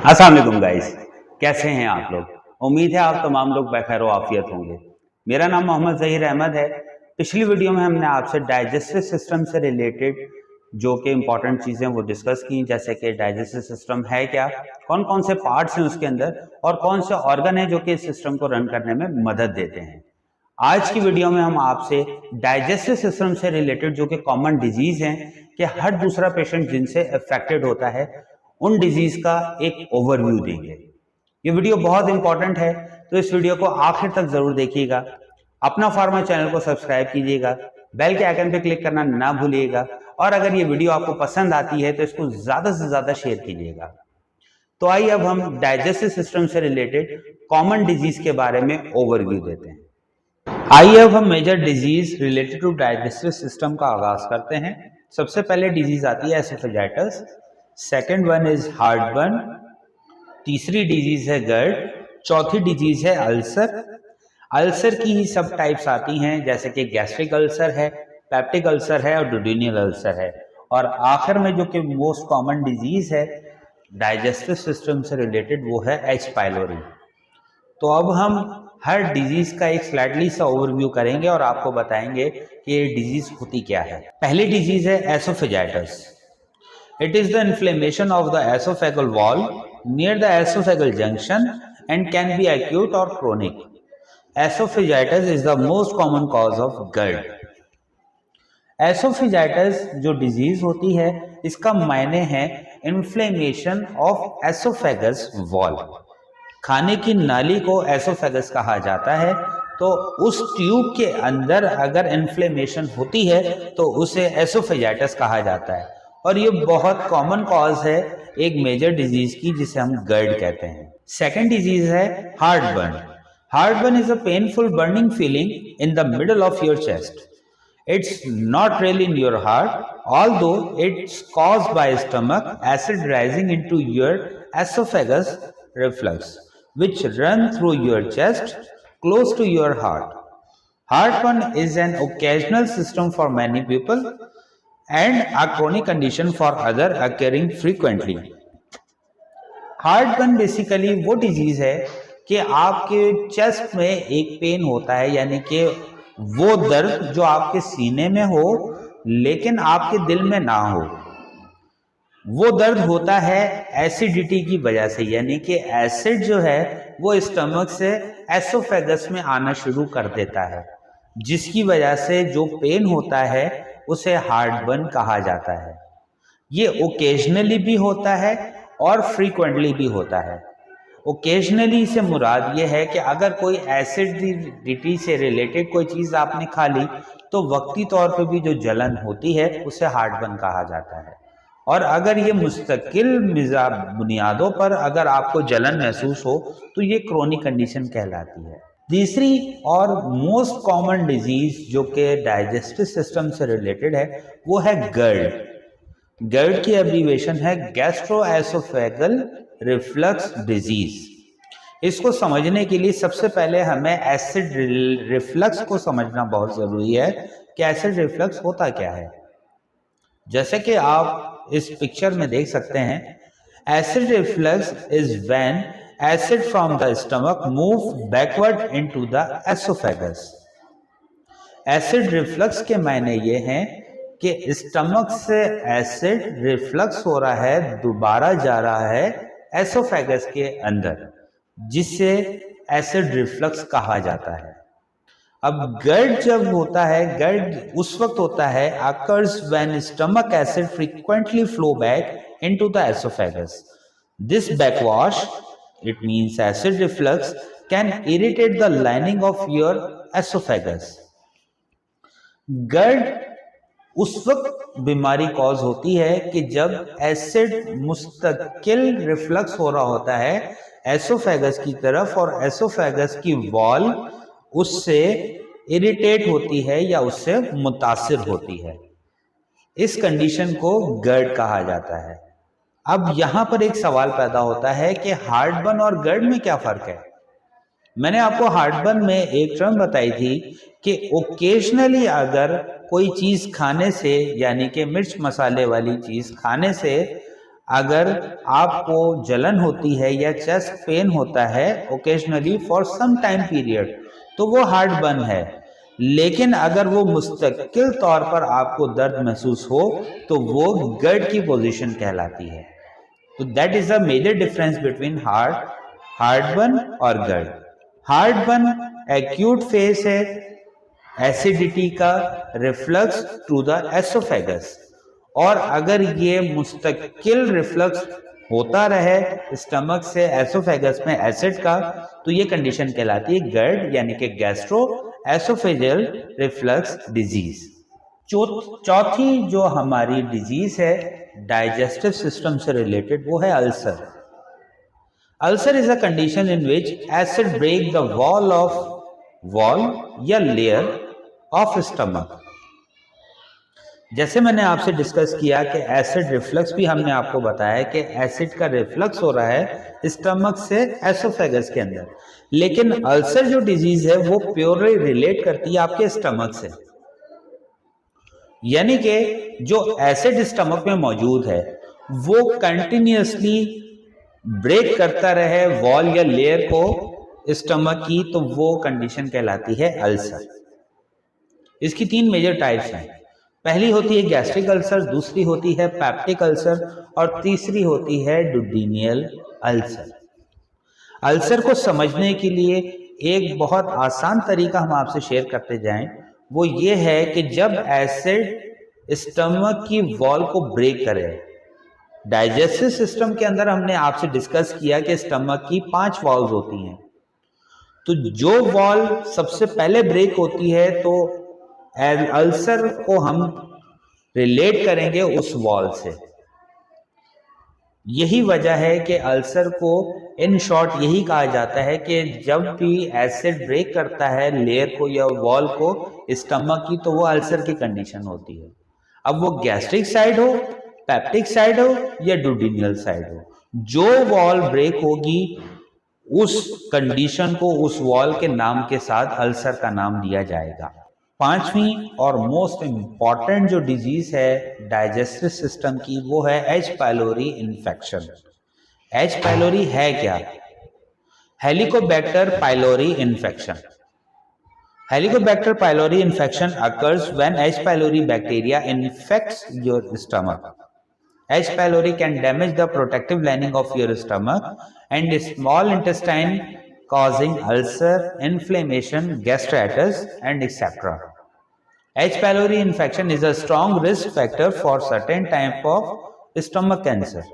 अस्सलाम वालेकुम गाइस, कैसे हैं आप लोग। उम्मीद है आप तमाम लोग बखैर व आफियत होंगे। मेरा नाम मोहम्मद ज़हीर अहमद है। पिछली वीडियो में हमने आपसे डाइजेस्टिव सिस्टम से रिलेटेड जो कि इम्पॉर्टेंट चीज़ें वो डिस्कस की, जैसे कि डाइजेस्टिव सिस्टम है क्या, कौन कौन से पार्ट्स हैं उसके अंदर और कौन से ऑर्गन है जो कि इस सिस्टम को रन करने में मदद देते हैं। आज की वीडियो में हम आपसे डाइजेस्टिव सिस्टम से रिलेटेड जो कि कॉमन डिजीज हैं कि हर दूसरा पेशेंट जिनसे अफेक्टेड होता है उन डिजीज का एक ओवरव्यू देंगे। ये वीडियो बहुत इंपॉर्टेंट है, तो इस वीडियो को आखिर तक जरूर देखिएगा। अपना फार्मा चैनल को सब्सक्राइब कीजिएगा, बेल के आइकन पे क्लिक करना ना भूलिएगा और अगर ये वीडियो आपको पसंद आती है तो इसको ज्यादा से ज्यादा शेयर कीजिएगा। तो आइए अब हम डाइजेस्टिव सिस्टम से रिलेटेड कॉमन डिजीज के बारे में ओवरव्यू देते हैं। आइए अब हम major disease related to digestive system का आगाज करते हैं। सबसे पहले डिजीज आती है oesophagitis, second one is heartburn, तीसरी डिजीज है गर्ड, चौथी डिजीज है अल्सर। अल्सर की ही सब टाइप्स आती हैं, जैसे कि गैस्ट्रिक अल्सर है, पेप्टिक अल्सर है और डुडेनियल अल्सर है। और आखिर में जो कि मोस्ट कॉमन डिजीज है डाइजेस्टिव सिस्टम से रिलेटेड वो है एच पाइलोरी। तो अब हम हर डिजीज का एक स्लाइडली सा ओवरव्यू करेंगे और आपको बताएंगे कि ये डिजीज होती क्या है। पहली डिजीज है एसोफेजाइटिस। It is the inflammation of the esophageal wall near the esophageal junction and can be acute or chronic. Esophagitis is the most common cause of GERD. Esophagitis जो डिजीज होती है इसका मायने है इन्फ्लेमेशन ऑफ एसोफेगस वॉल। खाने की नाली को एसोफेगस कहा जाता है, तो उस ट्यूब के अंदर अगर इन्फ्लेमेशन होती है तो उसे एसोफेजाइटिस कहा जाता है और ये बहुत कॉमन कॉज है एक मेजर डिजीज की जिसे हम गर्ड कहते हैं। सेकेंड डिजीज है heartburn. Heartburn is a painful burning feeling in the middle of your chest. It's not really in your heart, although it's caused by stomach acid rising into your oesophagus reflux which run through your chest close to your heart. Heartburn is an occasional symptom for many people and a chronic condition for other occurring frequently. Heartburn basically वो disease है कि आपके chest में एक pen होता है, यानी कि वो दर्द जो आपके सीने में हो लेकिन आपके दिल में ना हो। वो दर्द होता है एसिडिटी की वजह से, यानी कि एसिड जो है वो स्टमक से एसोफेगस में आना शुरू कर देता है, जिसकी वजह से जो पेन होता है उसे हार्टबर्न कहा जाता है। ये ओकेजनली भी होता है और फ्रीक्वेंटली भी होता है। ओकेजनली से मुराद ये है कि अगर कोई एसिडिटी से रिलेटेड कोई चीज़ आपने खा ली तो वक्ती तौर पे भी जो जलन होती है उसे हार्टबर्न कहा जाता है। और अगर ये मुस्तकिल बुनियादों पर अगर आपको जलन महसूस हो तो ये क्रोनिक कंडीशन कहलाती है। तीसरी और मोस्ट कॉमन डिजीज जो कि डाइजेस्टिव सिस्टम से रिलेटेड है वो है गर्ड। गर्ड की एब्रीवेशन है गैस्ट्रोएसोफेगल रिफ्लक्स डिजीज। इसको समझने के लिए सबसे पहले हमें एसिड रिफ्लक्स को समझना बहुत जरूरी है कि एसिड रिफ्लक्स होता क्या है। जैसे कि आप इस पिक्चर में देख सकते हैं, acid reflux is when acid from the stomach move backward into the oesophagus. Acid reflux के मायने ये हैं कि स्टमक से एसिड रिफ्लक्स हो रहा है, दोबारा जा रहा है एसोफेगस के अंदर, जिससे एसिड रिफ्लक्स कहा जाता है। अब गर्ड जब होता है, गर्ड उस वक्त होता है occurs when stomach acid frequently flow back into the esophagus. This backwash, it means acid reflux, can irritate the lining of your esophagus. गर्ड उस वक्त बीमारी कॉज होती है कि जब एसिड मुस्तकिल रिफ्लक्स हो रहा होता है एसोफेगस की तरफ और एसोफेगस की वॉल उससे इरिटेट होती है या उससे मुतासिर होती है। इस कंडीशन को गर्ड कहा जाता है। अब यहां पर एक सवाल पैदा होता है कि हार्टबर्न और गर्ड में क्या फर्क है। मैंने आपको हार्टबर्न में एक टर्म बताई थी कि ओकेजनली अगर कोई चीज खाने से, यानी कि मिर्च मसाले वाली चीज खाने से अगर आपको जलन होती है या चेस्ट पेन होता है occasionally for some time period, तो वो हार्टबर्न है। लेकिन अगर वो मुस्तकिल तौर पर आपको दर्द महसूस हो तो वो GERD की पोजीशन कहलाती है। तो that is the major difference between heartburn और GERD। हार्टबर्न एक्यूट फेस है एसिडिटी का, रिफ्लक्स थ्रू द एसोफेगस, और अगर ये मुस्तकिल रिफ्लक्स होता रहे स्टमक से एसोफेगस में एसिड का, तो ये कंडीशन कहलाती है GERD यानी कि गैस्ट्रो एसोफेजियल रिफ्लक्स डिजीज। चौथी जो हमारी डिजीज है डाइजेस्टिव सिस्टम से रिलेटेड, वो है ulcer. Ulcer is a condition in which acid break the wall या लेयर ऑफ स्टमक। जैसे मैंने आपसे डिस्कस किया कि एसिड रिफ्लक्स भी हमने आपको बताया कि एसिड का रिफ्लक्स हो रहा है स्टमक से एसोफेगस के अंदर, लेकिन अल्सर जो डिजीज है वो प्योरली रिलेट करती है आपके स्टमक से। यानी कि जो एसिड स्टमक में मौजूद है वो कंटिन्यूअसली ब्रेक करता रहे वॉल या लेयर को स्टमक की, तो वो कंडीशन कहलाती है अल्सर। इसकी 3 मेजर टाइप्स हैं। पहली होती है गैस्ट्रिक अल्सर, दूसरी होती है पेप्टिक अल्सर और तीसरी होती है डुडेनियल अल्सर। अल्सर को समझने के लिए एक बहुत आसान तरीका हम आपसे शेयर करते जाएं, वो ये है कि जब एसिड स्टमक की वॉल को ब्रेक करे, डाइजेस्टिव सिस्टम के अंदर हमने आपसे डिस्कस किया कि स्टमक की 5 वॉल्स होती हैं, तो जो वॉल सबसे पहले ब्रेक होती है तो अल्सर को हम रिलेट करेंगे उस वॉल से। यही वजह है कि अल्सर को इन शॉर्ट यही कहा जाता है कि जब भी एसिड ब्रेक करता है लेयर को या वॉल को स्टमक की, तो वो अल्सर की कंडीशन होती है। अब वो गैस्ट्रिक साइड हो, पेप्टिक साइड हो या डुडेनियल साइड हो, जो वॉल ब्रेक होगी उस कंडीशन को उस वॉल के नाम के साथ अल्सर का नाम दिया जाएगा। 5वीं और मोस्ट इंपॉर्टेंट जो डिजीज है डाइजेस्टिव सिस्टम की, वो है H pylori infection. H pylori है क्या? Helicobacter pylori infection. Helicobacter pylori infection occurs when H. pylori bacteria infects your stomach. H. pylori can damage the protective lining of your stomach and small intestine, causing ulcer, inflammation, gastritis, and etc. H. pylori infection is a strong risk factor for certain type of stomach cancer.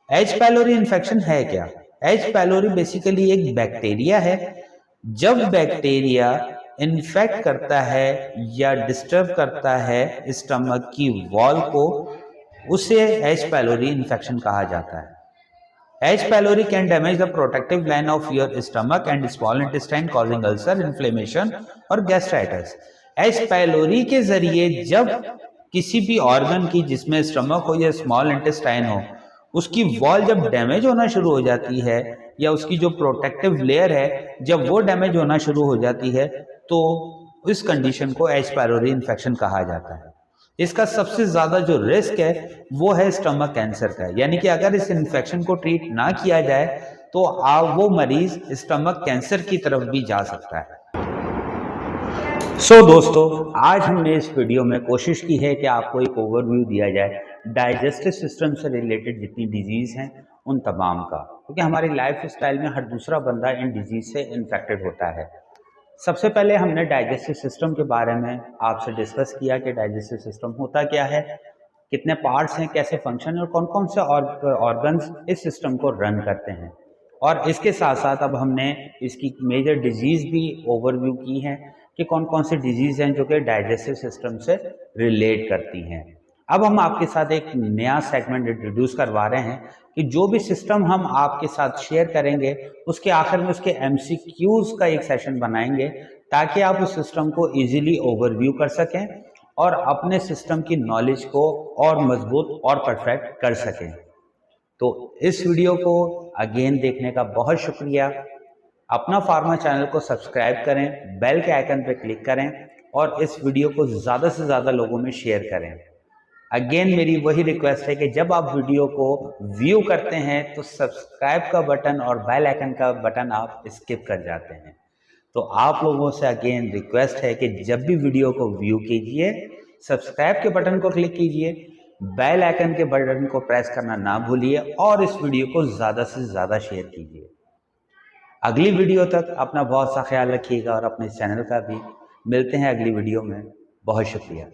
H. pylori infection है क्या? H. pylori basically एक bacteria है। जब bacteria infect करता है या disturb करता है स्टमक की वॉल को, उसे H. pylori इन्फेक्शन कहा जाता है। H. pylori can damage the protective line of your stomach and small intestine, causing ulcer, inflammation और gastritis. H. pylori के जरिए जब किसी भी ऑर्गन की, जिसमें स्टमक हो या स्मॉल इंटेस्टाइन हो, उसकी वॉल जब डैमेज होना शुरू हो जाती है या उसकी जो प्रोटेक्टिव लेयर है जब वो डैमेज होना शुरू हो जाती है, तो इस कंडीशन को H. pylori इन्फेक्शन कहा जाता है। इसका सबसे ज्यादा जो रिस्क है वो है स्टमक कैंसर का, यानी कि अगर इस इन्फेक्शन को ट्रीट ना किया जाए तो वो मरीज स्टमक कैंसर की तरफ भी जा सकता है। दोस्तों, आज हमने इस वीडियो में कोशिश की है कि आपको एक ओवरव्यू दिया जाए डाइजेस्टिव सिस्टम से रिलेटेड जितनी डिजीज हैं उन तमाम का, क्योंकि हमारी लाइफ स्टाइल में हर दूसरा बंदा इन डिजीज से इन्फेक्टेड होता है। सबसे पहले हमने डाइजेस्टिव सिस्टम के बारे में आपसे डिस्कस किया कि डाइजेस्टिव सिस्टम होता क्या है, कितने पार्ट्स हैं, कैसे फंक्शन और कौन कौन से ऑर्गन्स इस सिस्टम को रन करते हैं। और इसके साथ साथ अब हमने इसकी मेजर डिजीज भी ओवरव्यू की है कि कौन कौन सी डिजीज हैं जो कि डाइजेस्टिव सिस्टम से रिलेट करती हैं। अब हम आपके साथ एक नया सेगमेंट इंट्रोड्यूस करवा रहे हैं कि जो भी सिस्टम हम आपके साथ शेयर करेंगे उसके आखिर में उसके MCQs का एक सेशन बनाएंगे, ताकि आप उस सिस्टम को इजीली ओवरव्यू कर सकें और अपने सिस्टम की नॉलेज को और मजबूत और परफेक्ट कर सकें। तो इस वीडियो को अगेन देखने का बहुत शुक्रिया। अपना फार्मा चैनल को सब्सक्राइब करें, बेल के आइकन पर क्लिक करें और इस वीडियो को ज़्यादा से ज़्यादा लोगों में शेयर करें। अगेन मेरी वही रिक्वेस्ट है कि जब आप वीडियो को व्यू करते हैं तो सब्सक्राइब का बटन और बेल आइकन का बटन आप स्किप कर जाते हैं। तो आप लोगों से अगेन रिक्वेस्ट है कि जब भी वीडियो को व्यू कीजिए, सब्सक्राइब के बटन को क्लिक कीजिए, बेल आइकन के बटन को प्रेस करना ना भूलिए और इस वीडियो को ज़्यादा से ज़्यादा शेयर कीजिए। अगली वीडियो तक अपना बहुत सा ख्याल रखिएगा और अपने चैनल का भी। मिलते हैं अगली वीडियो में। बहुत शुक्रिया।